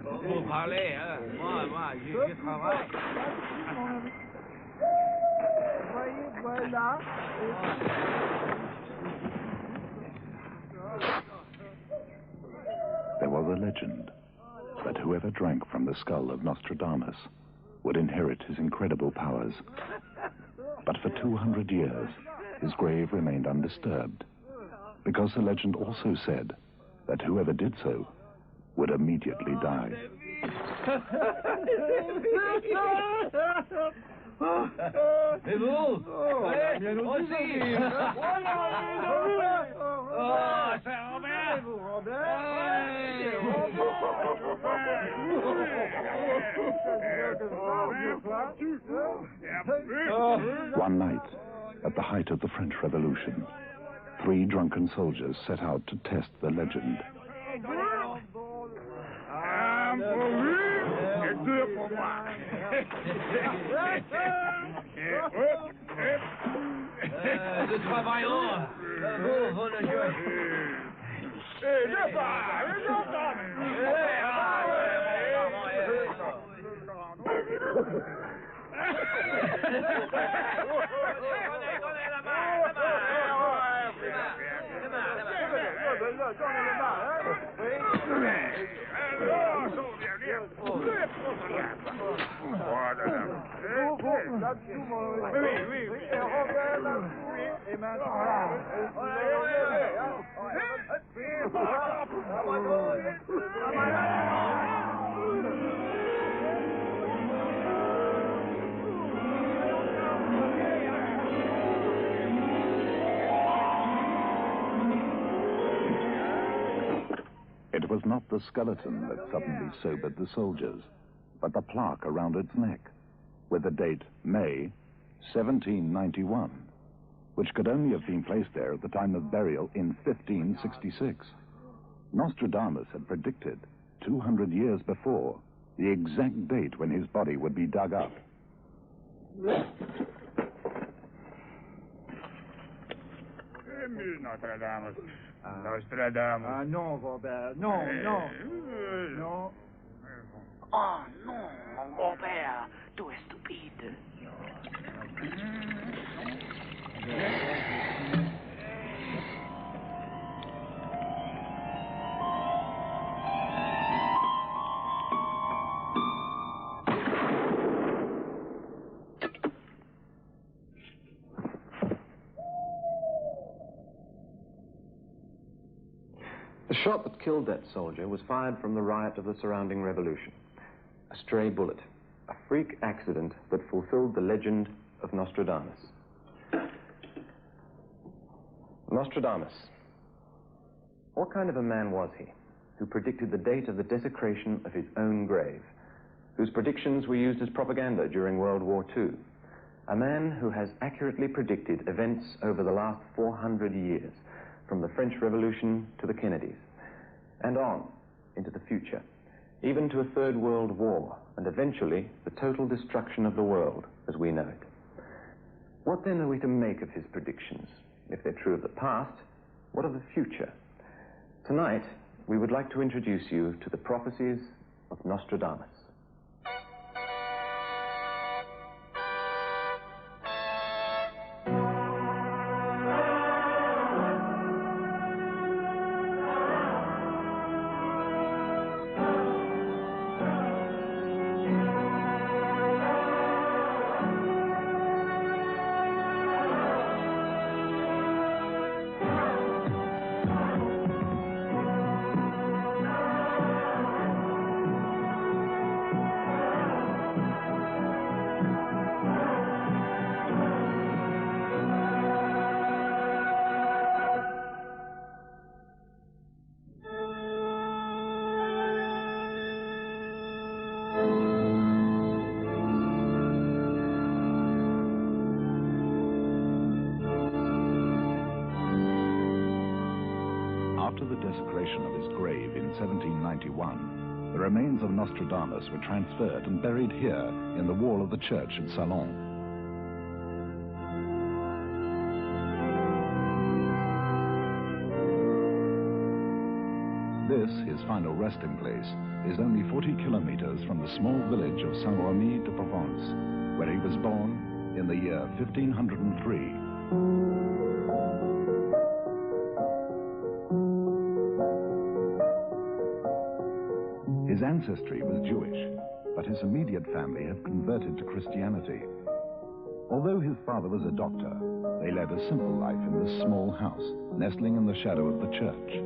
Vous parlez, hein? Moi, je travaille. Voilà. There was a legend that whoever drank from the skull of Nostradamus would inherit his incredible powers. But for 200 years, his grave remained undisturbed, because the legend also said that whoever did so would immediately die. Et vous? Bien aussi. Oh, c'est Robert. One night, at the height of the French Revolution, 3 drunken soldiers set out to test the legend. Nous travaillons. Vous ne jouez. It was not the skeleton that suddenly sobered the soldiers, but the plaque around its neck, with the date May 1791, which could only have been placed there at the time of burial in 1566. Nostradamus had predicted, 200 years before, the exact date when his body would be dug up. Nostradamus. Nostradamus. Non, Robert, non. Non. Oh non, mon grand-père, tu es stupide. The shot that killed that soldier was fired from the riot of the surrounding revolution. A stray bullet, a freak accident that fulfilled the legend of Nostradamus. Nostradamus. What kind of a man was he, who predicted the date of the desecration of his own grave, whose predictions were used as propaganda during World War II? A man who has accurately predicted events over the last 400 years, from the French Revolution to the Kennedys, and on into the future, even to a Third World War, and eventually the total destruction of the world as we know it. What then are we to make of his predictions? If they're true of the past, what of the future? Tonight, we would like to introduce you to the prophecies of Nostradamus. After the desecration of his grave in 1791, the remains of Nostradamus were transferred and buried here in the wall of the church at Salon. This, his final resting place is only 40 kilometers from the small village of Saint-Remy de Provence, where he was born in the year 1503. His ancestry was Jewish, but his immediate family had converted to Christianity. Although his father was a doctor, they led a simple life in this small house, nestling in the shadow of the church.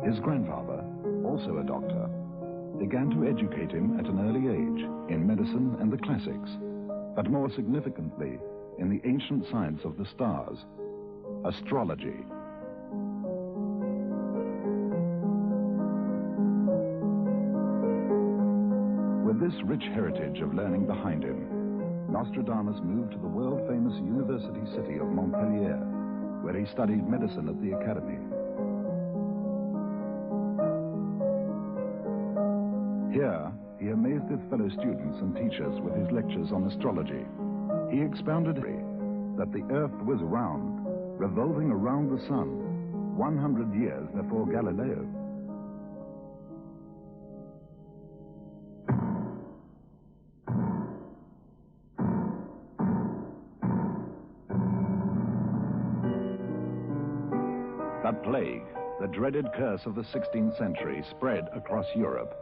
His grandfather, also a doctor, began to educate him at an early age in medicine and the classics, but more significantly, in the ancient science of the stars, astrology. With this rich heritage of learning behind him, Nostradamus moved to the world-famous university city of Montpellier, where he studied medicine at the academy. Here, he amazed his fellow students and teachers with his lectures on astrology. He expounded that the Earth was round, revolving around the sun, 100 years before Galileo. The plague, the dreaded curse of the 16th century, spread across Europe,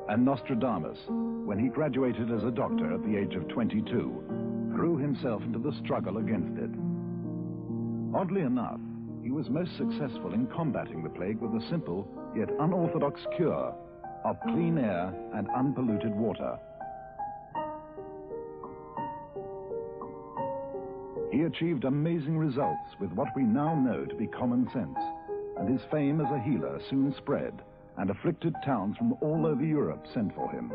and Nostradamus, when he graduated as a doctor at the age of 22, threw himself into the struggle against it. Oddly enough, he was most successful in combating the plague with a simple yet unorthodox cure of clean air and unpolluted water. He achieved amazing results with what we now know to be common sense, and his fame as a healer soon spread, and afflicted towns from all over Europe sent for him.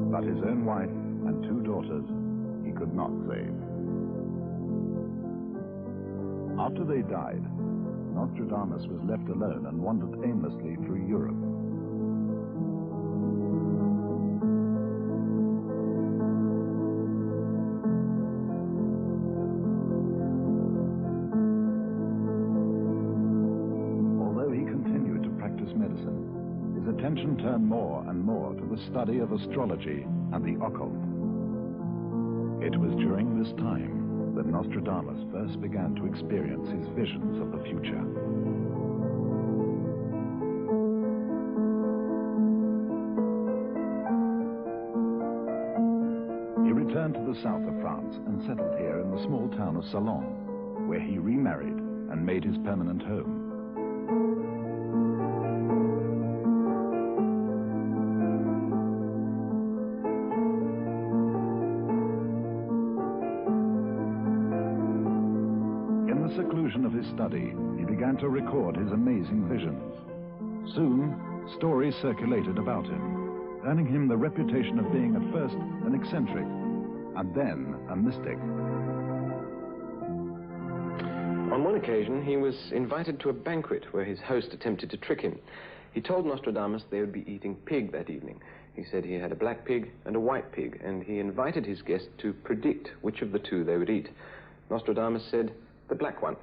But his own wife and 2 daughters he could not save. After they died, Nostradamus was left alone and wandered aimlessly through Europe. Although he continued to practice medicine, his attention turned more and more to the study of astrology and the occult. It was during this time that Nostradamus first began to experience his visions of the future. He returned to the south of France and settled here in the small town of Salon, where he remarried and made his permanent home. Of his study, he began to record his amazing visions. Soon, stories circulated about him, earning him the reputation of being at first an eccentric, and then a mystic. On one occasion, he was invited to a banquet where his host attempted to trick him. He told Nostradamus they would be eating pig that evening. He said he had a black pig and a white pig, and he invited his guest to predict which of the 2 they would eat. Nostradamus said, "The black one."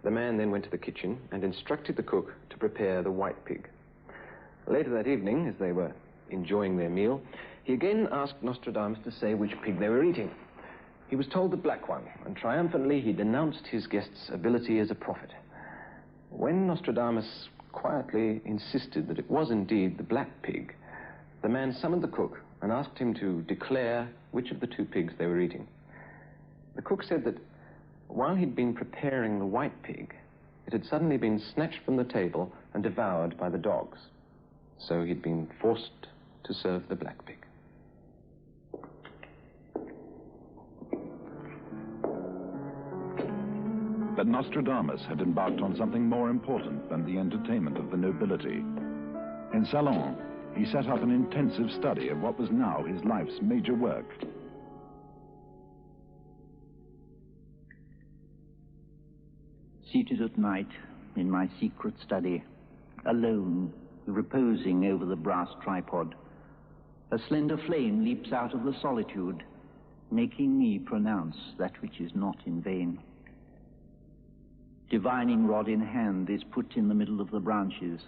The man then went to the kitchen and instructed the cook to prepare the white pig. Later that evening, as they were enjoying their meal, he again asked Nostradamus to say which pig they were eating. He was told the black one, and triumphantly he denounced his guest's ability as a prophet. When Nostradamus quietly insisted that it was indeed the black pig, the man summoned the cook and asked him to declare which of the 2 pigs they were eating. The cook said that while he'd been preparing the white pig, it had suddenly been snatched from the table and devoured by the dogs. So he'd been forced to serve the black pig. But Nostradamus had embarked on something more important than the entertainment of the nobility. In Salon, he set up an intensive study of what was now his life's major work. Seated at night in my secret study, alone reposing over the brass tripod. A slender flame leaps out of the solitude, making me pronounce that which is not in vain. Divining rod in hand is put in the middle of the branches.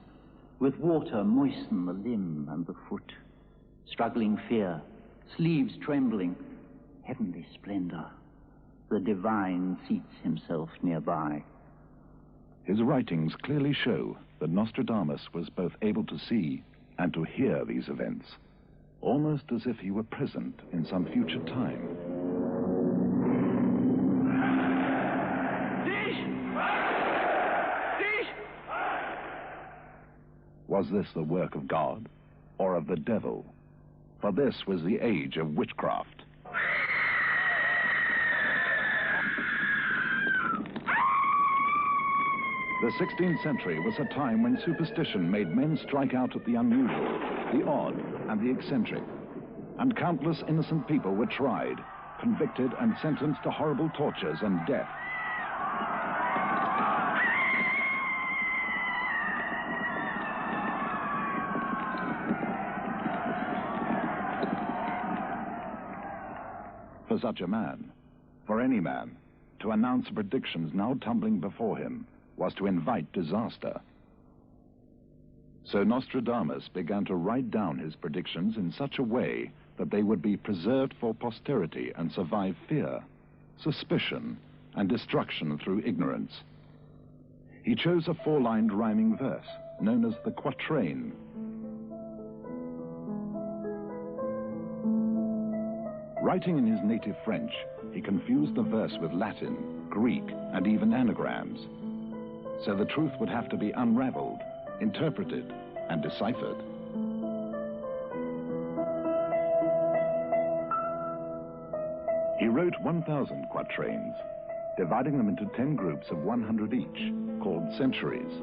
With water moisten the limb and the foot. Struggling fear, sleeves trembling, heavenly splendor. The divine seats himself nearby. His writings clearly show that Nostradamus was both able to see and to hear these events, almost as if he were present in some future time. Was this the work of God or of the devil? For this was the age of witchcraft. The 16th century was a time when superstition made men strike out at the unusual, the odd, and the eccentric. And countless innocent people were tried, convicted, and sentenced to horrible tortures and death. For such a man, for any man, to announce predictions now tumbling before him was to invite disaster. So Nostradamus began to write down his predictions in such a way that they would be preserved for posterity and survive fear, suspicion, and destruction through ignorance. He chose a four-lined rhyming verse known as the quatrain. Writing in his native French, he confused the verse with Latin, Greek, and even anagrams. So the truth would have to be unraveled, interpreted, and deciphered. He wrote 1,000 quatrains, dividing them into 10 groups of 100 each, called centuries.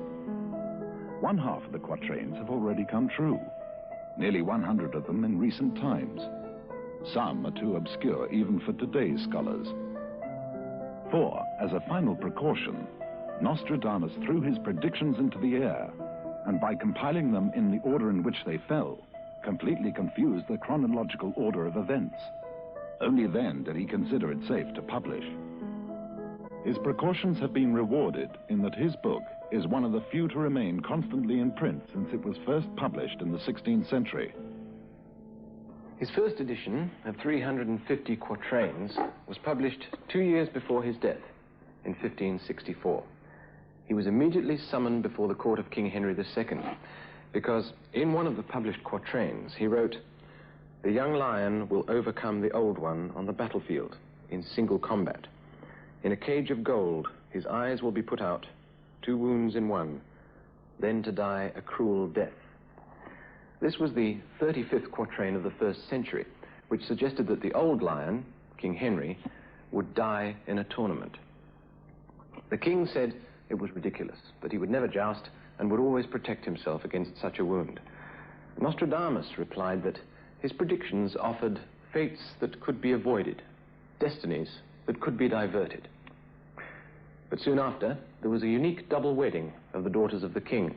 One half of the quatrains have already come true, nearly 100 of them in recent times. Some are too obscure even for today's scholars. For, as a final precaution, Nostradamus threw his predictions into the air, and by compiling them in the order in which they fell, completely confused the chronological order of events. Only then did he consider it safe to publish. His precautions have been rewarded in that his book is one of the few to remain constantly in print since it was first published in the 16th century. His first edition of 350 quatrains was published 2 years before his death, in 1564. He was immediately summoned before the court of King Henry II, because in one of the published quatrains he wrote, "The young lion will overcome the old one on the battlefield in single combat. In a cage of gold his eyes will be put out, 2 wounds in one, then to die a cruel death." This was the 35th quatrain of the 1st century, which suggested that the old lion, King Henry, would die in a tournament. The king said it was ridiculous, that he would never joust and would always protect himself against such a wound. Nostradamus replied that his predictions offered fates that could be avoided, destinies that could be diverted. But soon after, there was a unique double wedding of the daughters of the king,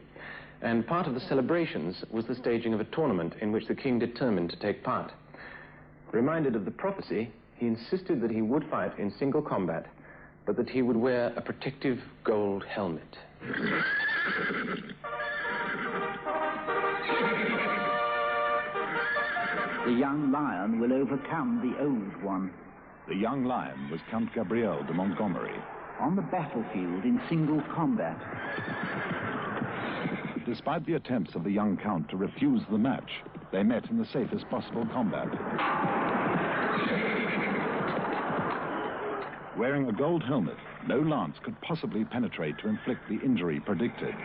and part of the celebrations was the staging of a tournament in which the king determined to take part. Reminded of the prophecy, he insisted that he would fight in single combat, but that he would wear a protective gold helmet. The young lion will overcome the old one. The young lion was Count Gabriel de Montgomery. On the battlefield in single combat. Despite the attempts of the young count to refuse the match, they met in the safest possible combat. Wearing a gold helmet, no lance could possibly penetrate to inflict the injury predicted.